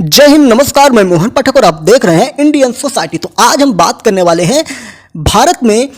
जय हिंद, नमस्कार। मैं मोहन पाठक और आप देख रहे हैं इंडियन सोसाइटी। तो आज हम बात करने वाले हैं भारत में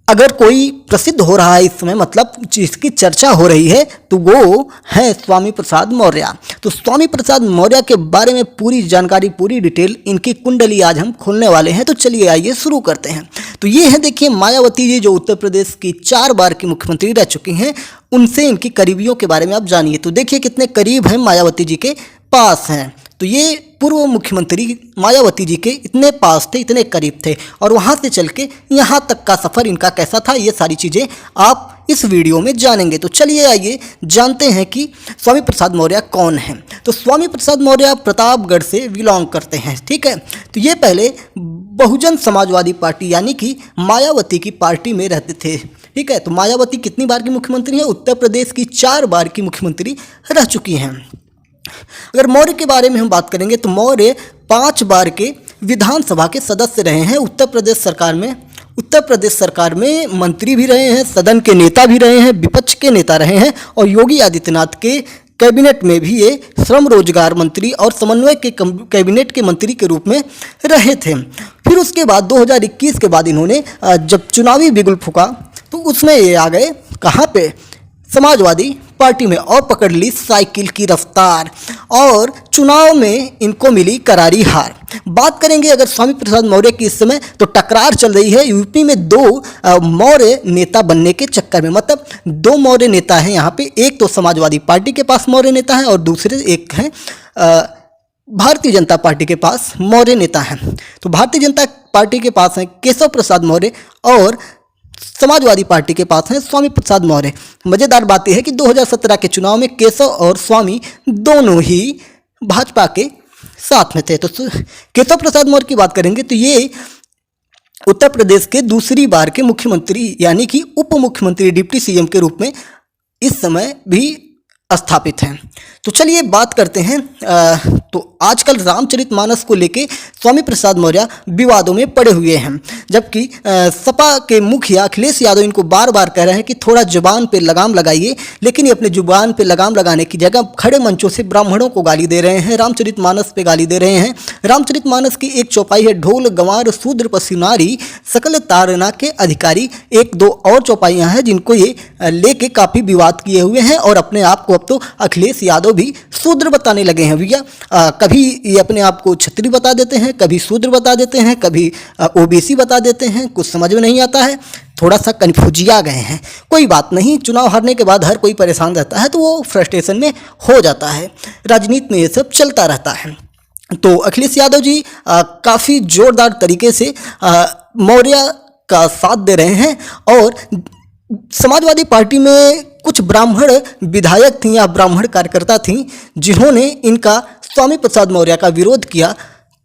अगर कोई प्रसिद्ध हो रहा है इस समय, मतलब जिसकी चर्चा हो रही है, तो वो है स्वामी प्रसाद मौर्य। तो स्वामी प्रसाद मौर्य के बारे में पूरी जानकारी, पूरी डिटेल, इनकी कुंडली आज हम खोलने वाले हैं। तो चलिए आइए शुरू करते हैं। तो ये है, देखिए, मायावती जी जो उत्तर प्रदेश की 4 बार की मुख्यमंत्री रह चुकी हैं। उनसे इनकी करीबियों के बारे में आप जानिए। तो देखिए कितने करीब हैं, मायावती जी के पास हैं। तो ये पूर्व मुख्यमंत्री मायावती जी के इतने पास थे, इतने करीब थे, और वहाँ से चल के यहाँ तक का सफ़र इनका कैसा था, ये सारी चीज़ें आप इस वीडियो में जानेंगे। तो चलिए आइए जानते हैं कि स्वामी प्रसाद मौर्य कौन हैं। तो स्वामी प्रसाद मौर्य प्रतापगढ़ से बिलोंग करते हैं, ठीक है। तो ये पहले बहुजन समाजवादी पार्टी यानी कि मायावती की पार्टी में रहते थे, ठीक है। तो मायावती कितनी बार की मुख्यमंत्री हैं? उत्तर प्रदेश की 4 बार की मुख्यमंत्री रह चुकी हैं। अगर मौर्य के बारे में हम बात करेंगे तो मौर्य 5 बार के विधानसभा के सदस्य रहे हैं उत्तर प्रदेश सरकार में मंत्री भी रहे हैं, सदन के नेता भी रहे हैं, विपक्ष के नेता रहे हैं, और योगी आदित्यनाथ के कैबिनेट में भी ये श्रम रोजगार मंत्री और समन्वय के कैबिनेट के मंत्री के रूप में रहे थे। फिर उसके बाद 2021 के बाद इन्होंने जब चुनावी बिगुल फूका तो उसमें ये आ गए कहाँ पे? समाजवादी पार्टी में, और पकड़ ली साइकिल की रफ्तार, और चुनाव में इनको मिली करारी हार। बात करेंगे अगर स्वामी प्रसाद मौर्य की इस समय, तो टकरार चल रही है यूपी में 2 मौर्य नेता बनने के चक्कर में। मतलब 2 मौर्य नेता हैं यहाँ पे। एक तो समाजवादी पार्टी के पास मौर्य नेता है और दूसरे एक हैं भारतीय जनता पार्टी के पास मौर्य नेता हैं। तो भारतीय जनता पार्टी के पास हैं केशव प्रसाद मौर्य और समाजवादी पार्टी के पास हैं स्वामी प्रसाद मौर्य। मज़ेदार बात यह है कि 2017 के चुनाव में केशव और स्वामी दोनों ही भाजपा के साथ में थे। तो केशव प्रसाद मौर्य की बात करेंगे तो ये उत्तर प्रदेश के दूसरी बार के मुख्यमंत्री यानी कि उप मुख्यमंत्री, डिप्टी सीएम के रूप में इस समय भी स्थापित हैं। तो चलिए बात करते हैं। तो आजकल रामचरितमानस को लेके स्वामी प्रसाद मौर्य विवादों में पड़े हुए हैं, जबकि सपा के मुखिया अखिलेश यादव इनको बार बार कह रहे हैं कि थोड़ा जुबान पे लगाम लगाइए, लेकिन ये अपने जुबान पे लगाम लगाने की जगह खड़े मंचों से ब्राह्मणों को गाली दे रहे हैं, रामचरितमानस पे गाली दे रहे हैं। रामचरितमानस की एक चौपाई है, ढोल गंवार शूद्र पशु नारी सकल तारना के अधिकारी। 1-2 और चौपाइयाँ हैं जिनको ये लेके काफ़ी विवाद किए हुए हैं, और अपने आप को अब तो अखिलेश यादव भी शूद्र बताने लगे हैं भैया। कभी ये अपने आप को क्षत्रिय बता देते हैं, कभी शूद्र बता देते हैं, कभी ओबीसी बता देते हैं। कुछ समझ में नहीं आता है, थोड़ा सा कन्फ्यूजिया गए हैं। कोई बात नहीं, चुनाव हारने के बाद हर कोई परेशान रहता है, तो वो फ्रस्ट्रेशन में हो जाता है। राजनीति में ये सब चलता रहता है। तो अखिलेश यादव जी काफ़ी जोरदार तरीके से मौर्य का साथ दे रहे हैं, और समाजवादी पार्टी में कुछ ब्राह्मण विधायक थीं या ब्राह्मण कार्यकर्ता थीं जिन्होंने इनका स्वामी प्रसाद मौर्य का विरोध किया।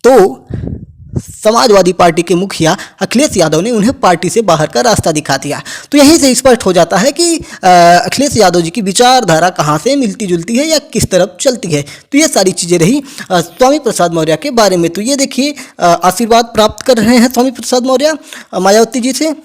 तो समाजवादी पार्टी के मुखिया अखिलेश यादव ने उन्हें पार्टी से बाहर का रास्ता दिखा दिया। तो यहीं से स्पष्ट हो जाता है कि अखिलेश यादव जी की विचारधारा कहाँ से मिलती जुलती है या किस तरफ चलती है। तो ये सारी चीज़ें रही स्वामी प्रसाद मौर्य के बारे में। तो ये देखिए आशीर्वाद प्राप्त कर रहे हैं स्वामी प्रसाद मौर्य मायावती जी से,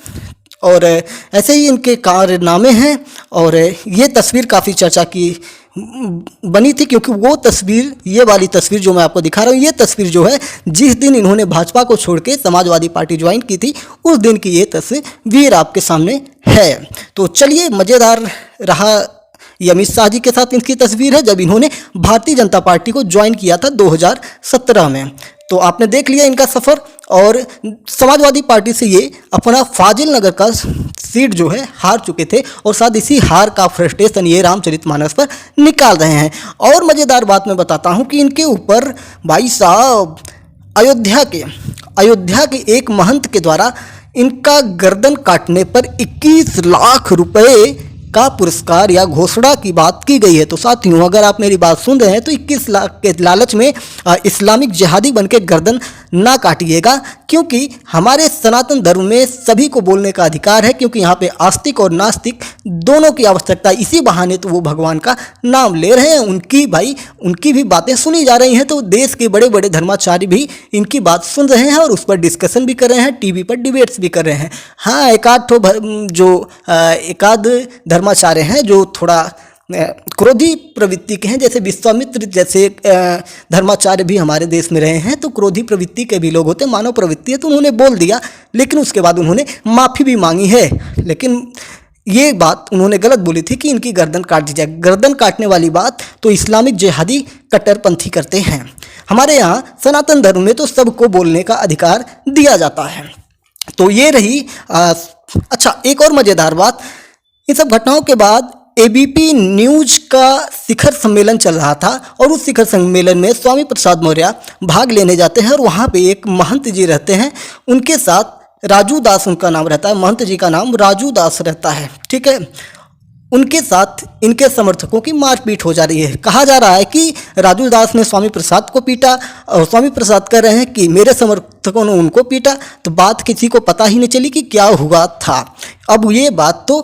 और ऐसे ही इनके कारनामे हैं। और ये तस्वीर काफ़ी चर्चा की बनी थी, क्योंकि वो तस्वीर, ये वाली तस्वीर जो मैं आपको दिखा रहा हूँ, ये तस्वीर जो है जिस दिन इन्होंने भाजपा को छोड़ के समाजवादी पार्टी ज्वाइन की थी, उस दिन की ये तस्वीर आपके सामने है। तो चलिए, मज़ेदार रहा। ये अमित शाह जी के साथ इनकी तस्वीर है जब इन्होंने भारतीय जनता पार्टी को ज्वाइन किया था 2017 में। तो आपने देख लिया इनका सफ़र, और समाजवादी पार्टी से ये अपना फाजिल नगर का सीट जो है हार चुके थे, और साथ इसी हार का फ्रस्ट्रेशन ये रामचरितमानस पर निकाल रहे हैं। और मज़ेदार बात मैं बताता हूँ कि इनके ऊपर भाई साहब अयोध्या के एक महंत के द्वारा इनका गर्दन काटने पर 21 लाख रुपए का पुरस्कार या घोषणा की बात की गई है। तो साथियों, अगर आप मेरी बात सुन रहे हैं तो 21 लाख के लालच में इस्लामिक जिहादी बनके गर्दन ना काटिएगा, क्योंकि हमारे सनातन धर्म में सभी को बोलने का अधिकार है, क्योंकि यहाँ पे आस्तिक और नास्तिक दोनों की आवश्यकता। इसी बहाने तो वो भगवान का नाम ले रहे हैं, उनकी भी बातें सुनी जा रही हैं। तो देश के बड़े बड़े धर्माचार्य भी इनकी बात सुन रहे हैं और उस पर डिस्कशन भी कर रहे हैं, टीवी पर डिबेट्स भी कर रहे हैं। हाँ, एकाध धर्माचार्य हैं जो थोड़ा क्रोधी प्रवृत्ति के हैं। जैसे विश्वामित्र जैसे धर्माचार्य भी हमारे देश में रहे हैं, तो क्रोधी प्रवृत्ति के भी लोग होते हैं, मानव प्रवृत्ति है, तो उन्होंने बोल दिया, लेकिन उसके बाद उन्होंने माफ़ी भी मांगी है। लेकिन ये बात उन्होंने गलत बोली थी कि इनकी गर्दन काट दी जाए। गर्दन काटने वाली बात तो इस्लामिक जिहादी कट्टरपंथी करते हैं। हमारे यहाँ सनातन धर्म में तो सबको बोलने का अधिकार दिया जाता है। तो ये रही अच्छा, एक और मज़ेदार बात, इन सब घटनाओं के बाद एबीपी न्यूज का शिखर सम्मेलन चल रहा था, और उस शिखर सम्मेलन में स्वामी प्रसाद मौर्य भाग लेने जाते हैं, और वहाँ पे एक महंत जी रहते हैं, उनके साथ राजू दास उनका नाम रहता है, महंत जी का नाम राजू दास रहता है, ठीक है। उनके साथ इनके समर्थकों की मारपीट हो जा रही है। कहा जा रहा है कि राजू दास ने स्वामी प्रसाद को पीटा, और स्वामी प्रसाद कह रहे हैं कि मेरे समर्थकों ने उनको पीटा। तो बात किसी को पता ही नहीं चली कि क्या हुआ था। अब ये बात तो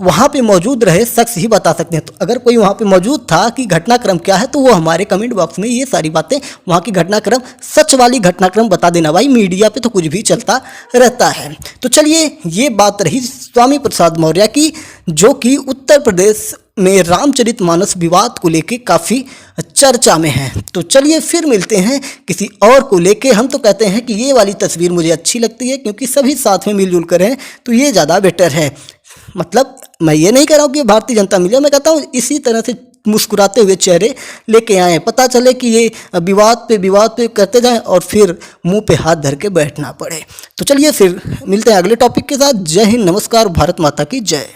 वहाँ पे मौजूद रहे शख्स ही बता सकते हैं। तो अगर कोई वहाँ पे मौजूद था कि घटनाक्रम क्या है, तो वो हमारे कमेंट बॉक्स में ये सारी बातें, वहाँ की घटनाक्रम, सच वाली घटनाक्रम बता देना। भाई मीडिया पे तो कुछ भी चलता रहता है। तो चलिए, ये बात रही स्वामी प्रसाद मौर्य की, जो कि उत्तर प्रदेश में रामचरितमानस विवाद को लेके काफ़ी चर्चा में है। तो चलिए फिर मिलते हैं किसी और को लेके। हम तो कहते हैं कि ये वाली तस्वीर मुझे अच्छी लगती है, क्योंकि सभी साथ में मिलजुल कर हैं तो ये ज़्यादा बेटर है। मतलब मैं ये नहीं कह रहा हूँ कि भारतीय जनता मिले, मैं कहता हूँ इसी तरह से मुस्कुराते हुए चेहरे लेके आए, पता चले कि ये विवाद पे करते जाएं और फिर मुंह पे हाथ धर के बैठना पड़े। तो चलिए फिर मिलते हैं अगले टॉपिक के साथ। जय हिंद, नमस्कार, भारत माता की जय।